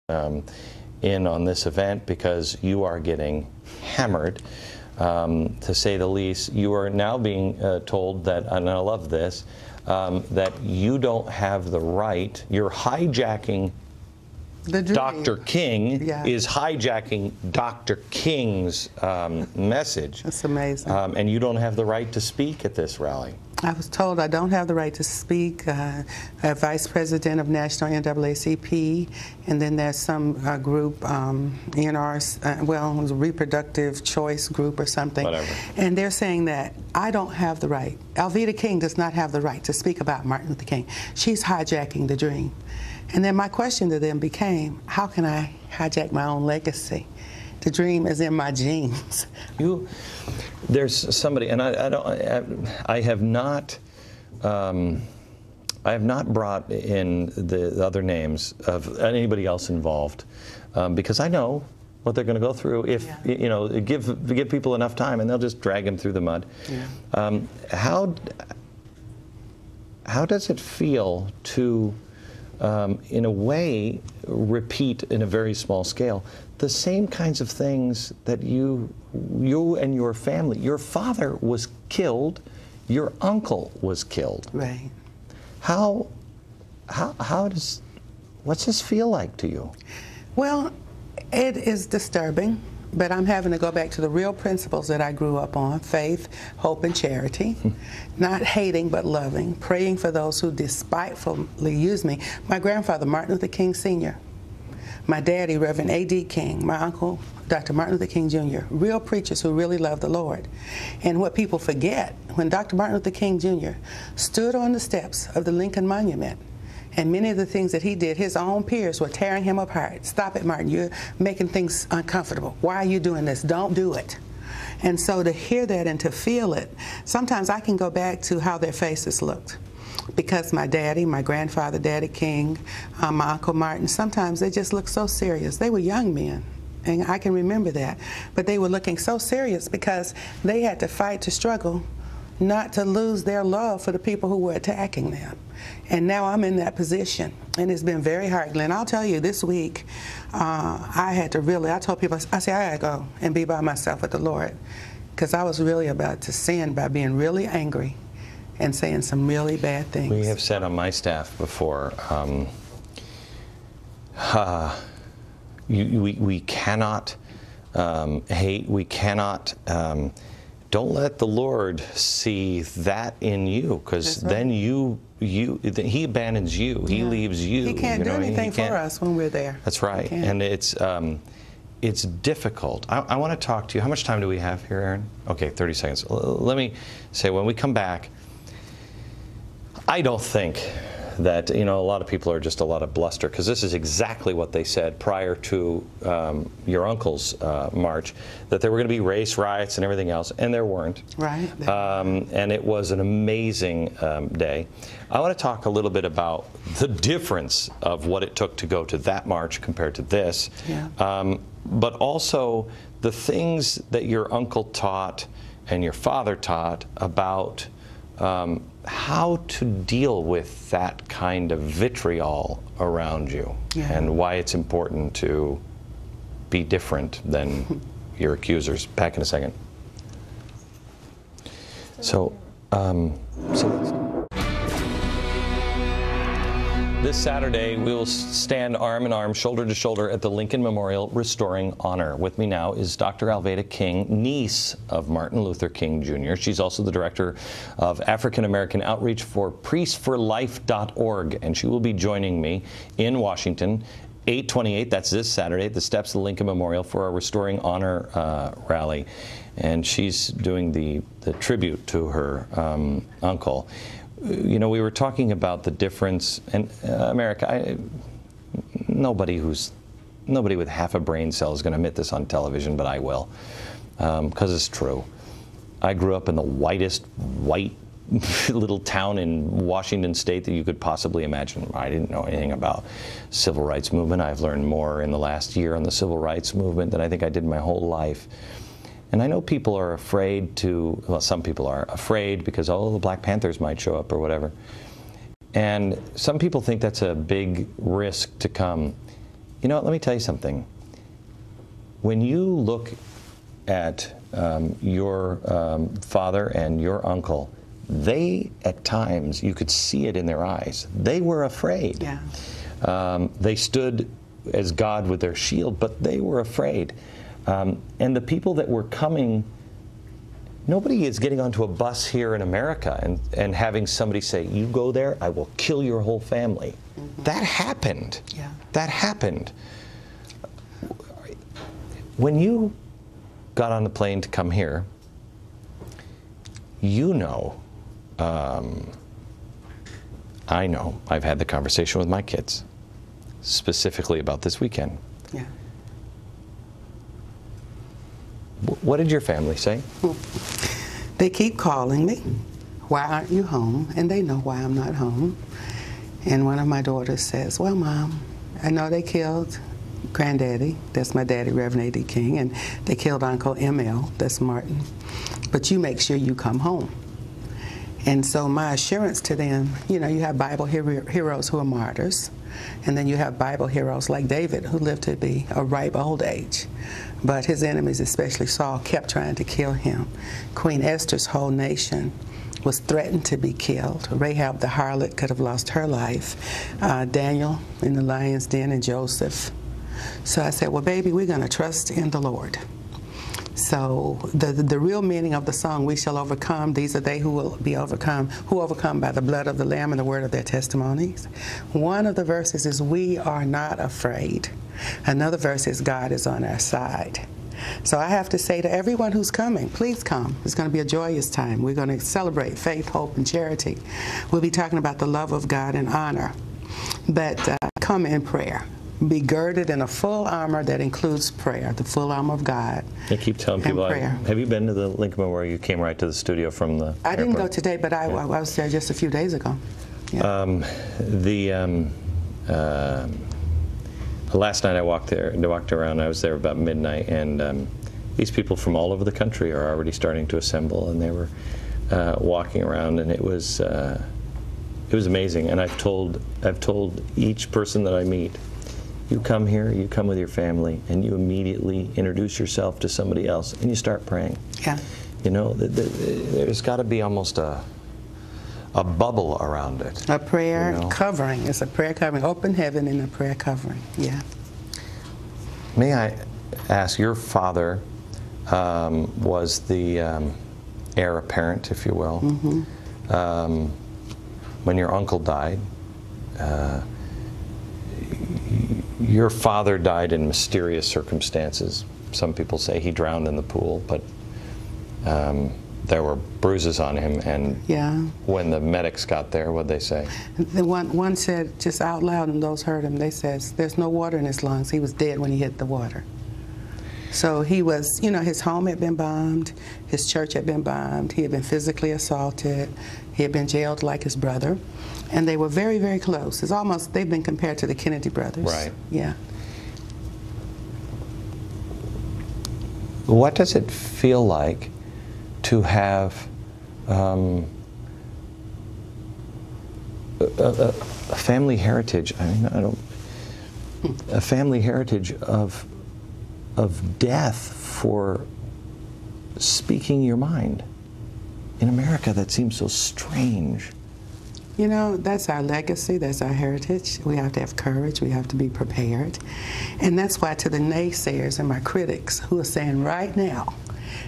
in on this event because you are getting hammered, to say the least. You are now being told that, and I love this, that you don't have the right, you're hijacking Dr. King is hijacking Dr. King's message. That's amazing. And you don't have the right to speak at this rally. I was told I don't have the right to speak. Vice President of National NAACP, and then there's some group, ENR, well, it was a reproductive choice group or something. Whatever. And they're saying that I don't have the right. Elveda King does not have the right to speak about Martin Luther King. She's hijacking the dream. And then my question to them became, how can I hijack my own legacy? The dream is in my genes. There's somebody, and I have not brought in the other names of anybody else involved, because I know what they're going to go through if you know, give people enough time, and they'll just drag them through the mud. Yeah. How does it feel to, in a way, repeat in a very small scale the same kinds of things that you and your family, your father was killed, your uncle was killed. Right. What's this feel like to you? Well, it is disturbing, but I'm having to go back to the real principles that I grew up on: faith, hope, and charity. Not hating, but loving, praying for those who despitefully use me. My grandfather, Martin Luther King Sr., my daddy, Reverend A.D. King, my uncle, Dr. Martin Luther King Jr., real preachers who really love the Lord. And what people forget, when Dr. Martin Luther King Jr. stood on the steps of the Lincoln Monument, and many of the things that he did, his own peers were tearing him apart. Stop it, Martin, you're making things uncomfortable. Why are you doing this? Don't do it. And so to hear that and to feel it, sometimes I can go back to how their faces looked. Because my daddy, my grandfather, Daddy King, my Uncle Martin, sometimes they just looked so serious. They were young men, and I can remember that. But they were looking so serious because they had to fight to struggle not to lose their love for the people who were attacking them. And now I'm in that position, and it's been very hard, Glenn. I'll tell you, this week, I had to really, I told people, I said, I gotta go and be by myself with the Lord, because I was really about to sin by being really angry and saying some really bad things. We have said on my staff before, we cannot hate, we cannot, don't let the Lord see that in you, because then he abandons you, he leaves you. He can't do anything for us when we're there. That's right, and it's difficult. I want to talk to you. How much time do we have here, Aaron? Okay, 30 seconds. Let me say, when we come back, I don't think that, you know, a lot of people are just a lot of bluster, because this is exactly what they said prior to your uncle's march, that there were going to be race riots and everything else, and there weren't. Right. And it was an amazing day. I want to talk a little bit about the difference of what it took to go to that march compared to this, but also the things that your uncle taught and your father taught about how to deal with that kind of vitriol around you, and why it's important to be different than your accusers. Back in a second. So this Saturday, we will stand arm in arm, shoulder to shoulder at the Lincoln Memorial Restoring Honor. With me now is Dr. Elveda King, niece of Martin Luther King Jr. She's also the director of African American Outreach for priestforlife.org, and she will be joining me in Washington, 8/28, that's this Saturday, at the steps of the Lincoln Memorial for our Restoring Honor rally. And she's doing the tribute to her uncle. You know, we were talking about the difference, and America, nobody with half a brain cell is going to admit this on television, but I will, because it's true. I grew up in the whitest white little town in Washington State that you could possibly imagine. I didn't know anything about civil rights movement. I've learned more in the last year on the civil rights movement than I think I did my whole life. And I know people are afraid to, well, some people are afraid because, oh, the Black Panthers might show up or whatever. And some people think that's a big risk to come. You know what, let me tell you something. When you look at your father and your uncle, they, at times, you could see it in their eyes. They were afraid. Yeah. They stood as God with their shield, but they were afraid. And the people that were coming, nobody is getting onto a bus here in America and having somebody say, you go there, I will kill your whole family. Mm-hmm. That happened. Yeah. That happened. When you got on the plane to come here, you know, I know, I've had the conversation with my kids, specifically about this weekend. Yeah. What did your family say? They keep calling me, why aren't you home? And they know why I'm not home. And one of my daughters says, well, Mom, I know they killed Granddaddy, that's my daddy, Reverend A.D. King, and they killed Uncle M.L., that's Martin, but you make sure you come home. And so my assurance to them, you know, you have Bible heroes who are martyrs, and then you have Bible heroes like David, who lived to be a ripe old age. But his enemies, especially Saul, kept trying to kill him. Queen Esther's whole nation was threatened to be killed. Rahab the harlot could have lost her life. Daniel in the lion's den, and Joseph. So I said, well, baby, we're going to trust in the Lord. So the real meaning of the song, we shall overcome, these are they who will be overcome, who overcome by the blood of the Lamb and the word of their testimonies. One of the verses is, we are not afraid. Another verse is, God is on our side. So I have to say to everyone who's coming, please come. It's going to be a joyous time. We're going to celebrate faith, hope, and charity. We'll be talking about the love of God and honor. But come in prayer. Be girded in a full armor that includes prayer, the full armor of God. I keep telling people, have you been to the Lincoln Memorial? You came right to the studio from the I didn't go today, but I was there just a few days ago. Yeah. Last night I walked around, I was there about midnight, and these people from all over the country are already starting to assemble, and they were walking around, and it was amazing. And I've told each person that I meet, you come here, you come with your family, and you immediately introduce yourself to somebody else, and you start praying. Yeah. You know, there's got to be almost a bubble around it. A prayer covering. It's a prayer covering. Open heaven and a prayer covering. Yeah. May I ask, your father was the heir apparent, if you will. Mm-hmm. When your uncle died, your father died in mysterious circumstances. Some people say he drowned in the pool, but there were bruises on him, and when the medics got there, what'd they say? One said just out loud, and those heard him, they said, there's no water in his lungs. He was dead when he hit the water. So he was, you know, his home had been bombed, his church had been bombed, he had been physically assaulted, he had been jailed like his brother, and they were very, very close. It's almost, they've been compared to the Kennedy brothers. Right. Yeah. What does it feel like to have a family heritage? I mean, a family heritage of death for speaking your mind in America. That seems so strange. You know, that's our legacy, that's our heritage. We have to have courage, we have to be prepared. And that's why, to the naysayers and my critics who are saying right now,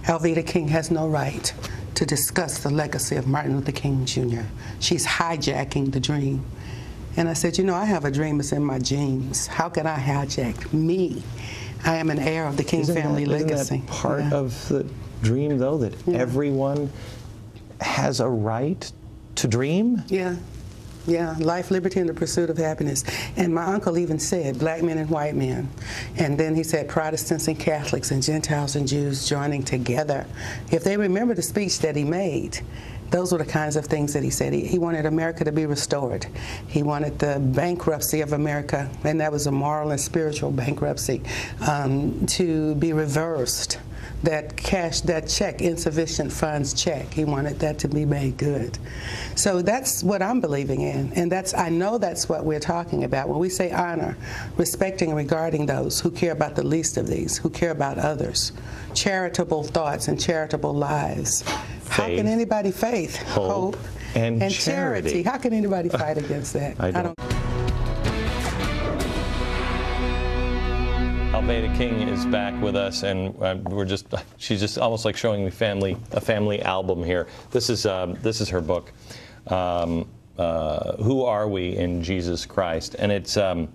Elveda King has no right to discuss the legacy of Martin Luther King Jr. She's hijacking the dream. And I said, you know, I have a dream that's in my genes. How can I hijack me? I am an heir of the King family legacy. Isn't that part of the dream, though, that everyone has a right to dream? Yeah. Yeah, life, liberty, and the pursuit of happiness. And my uncle even said, black men and white men. And then he said, Protestants and Catholics and Gentiles and Jews joining together. If they remember the speech that he made, those were the kinds of things that he said. He wanted America to be restored. He wanted the bankruptcy of America, and that was a moral and spiritual bankruptcy, to be reversed. that cashed that check, insufficient funds check. He wanted that to be made good. So that's what I'm believing in, and I know that's what we're talking about when we say honor, respecting and regarding those who care about the least of these, who care about others, charitable thoughts and charitable lives. How can anybody hope and charity? How can anybody fight against that? I don't. Elveda King is back with us, and she's just almost like showing me a family album here. This is her book, Who Are We in Jesus Christ? And it's in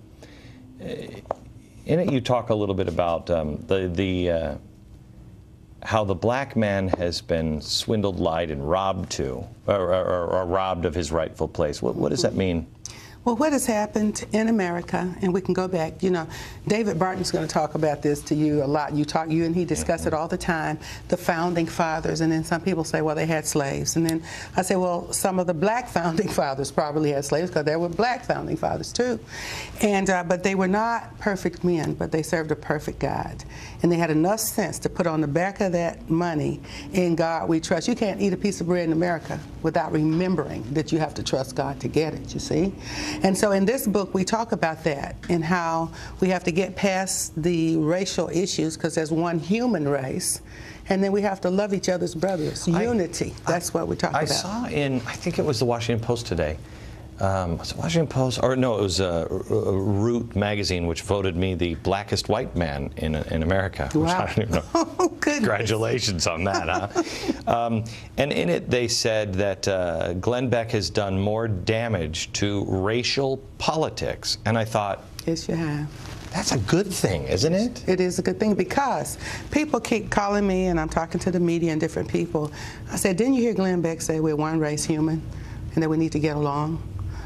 it you talk a little bit about how the black man has been swindled, lied, and robbed or robbed of his rightful place. What does that mean? Well, what has happened in America, and we can go back, David Barton's going to talk about this to you a lot. You and he discuss it all the time, the founding fathers, and then some people say, well, they had slaves. And then I say, well, some of the black founding fathers probably had slaves because there were black founding fathers too. And but they were not perfect men, but they served a perfect God. And they had enough sense to put on the back of that money, in God we trust. You can't eat a piece of bread in America without remembering that you have to trust God to get it, you see? And so in this book, we talk about that and how we have to get past the racial issues because there's one human race, and then we have to love each other's brothers. Unity, that's what we talk about. I saw I think it was the Washington Post today. Was it Washington Post? Or no, it was Root magazine, which voted me the blackest white man in America. Wow. Which I don't even know. Oh, goodness. Congratulations on that, huh? And in it, they said that Glenn Beck has done more damage to racial politics. And I thought, yes, you have. That's a good thing, isn't it? It is a good thing because people keep calling me, and I'm talking to the media and different people. I said, didn't you hear Glenn Beck say we're one race human and that we need to get along?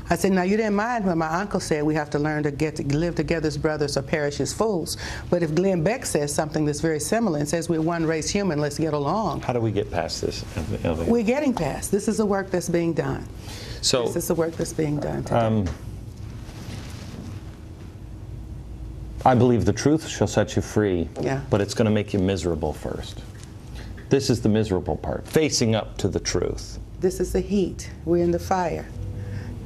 I said, now you didn't mind when my uncle said we have to learn to live together as brothers or perish as fools. But if Glenn Beck says something that's very similar and says we're one race human, let's get along. How do we get past this? We're getting past. This is the work that's being done. So this is the work that's being done today. I believe the truth shall set you free, yeah, but it's going to make you miserable first. This is the miserable part, facing up to the truth. This is the heat. We're in the fire.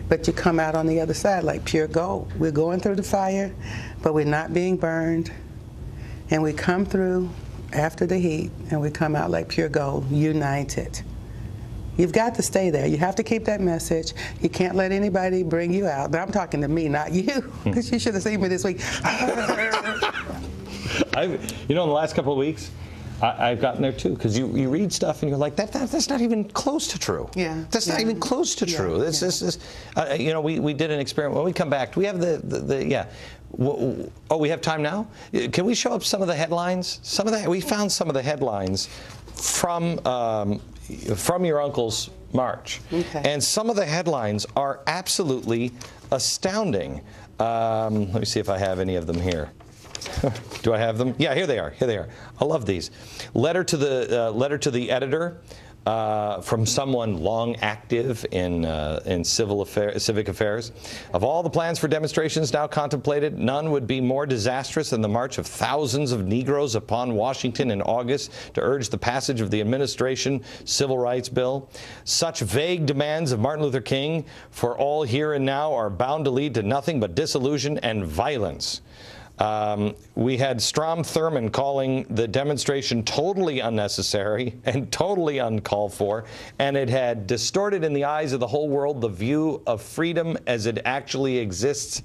But you come out on the other side like pure gold. We're going through the fire, but we're not being burned. And we come through after the heat, and we come out like pure gold, united. You've got to stay there. You have to keep that message. You can't let anybody bring you out. But I'm talking to me, not you, because you should have seen me this week. In the last couple of weeks, I've gotten there too, because you read stuff and you're like, that's not even close to true. Yeah. That's not even close to true. We did an experiment. When we come back, do we have we have time now? Can we show up some of the headlines? We found some of the headlines from your uncle's march. Okay. And some of the headlines are absolutely astounding. Let me see if I have any of them here. Do I have them? Yeah, here they are. Here they are. I love these. Letter to the editor from someone long active in civic affairs. Of all the plans for demonstrations now contemplated, none would be more disastrous than the march of thousands of Negroes upon Washington in August to urge the passage of the administration civil rights bill. Such vague demands of Martin Luther King for all here and now are bound to lead to nothing but disillusion and violence. We had Strom Thurmond calling the demonstration totally unnecessary and totally uncalled for, and it had distorted in the eyes of the whole world the view of freedom as it actually exists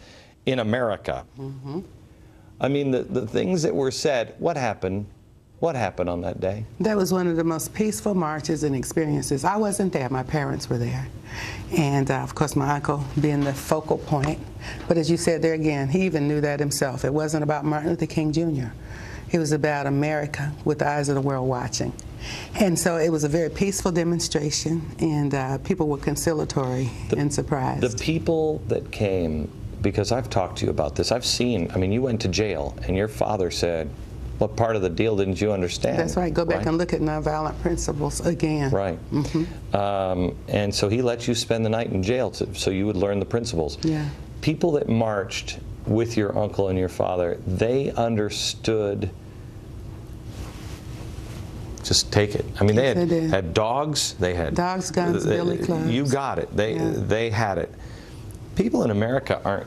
in America. Mm-hmm. I mean, the things that were said, what happened? What happened on that day? That was one of the most peaceful marches and experiences. I wasn't there. My parents were there. And, of course, my uncle being the focal point. But as you said there again, he even knew that himself. It wasn't about Martin Luther King Jr. It was about America with the eyes of the world watching. And so it was a very peaceful demonstration, and people were conciliatory and surprised. The people that came, because I've talked to you about this, I've seen, I mean, you went to jail, and your father said, what part of the deal didn't you understand? That's right. Go back and look at nonviolent principles again. Right. Mm-hmm. And so he let you spend the night in jail so you would learn the principles. Yeah. People that marched with your uncle and your father, they understood just take it. I mean, Yes, they they did. had dogs, they had Dogs, guns, billy clubs. You got it. They had it. People in America aren't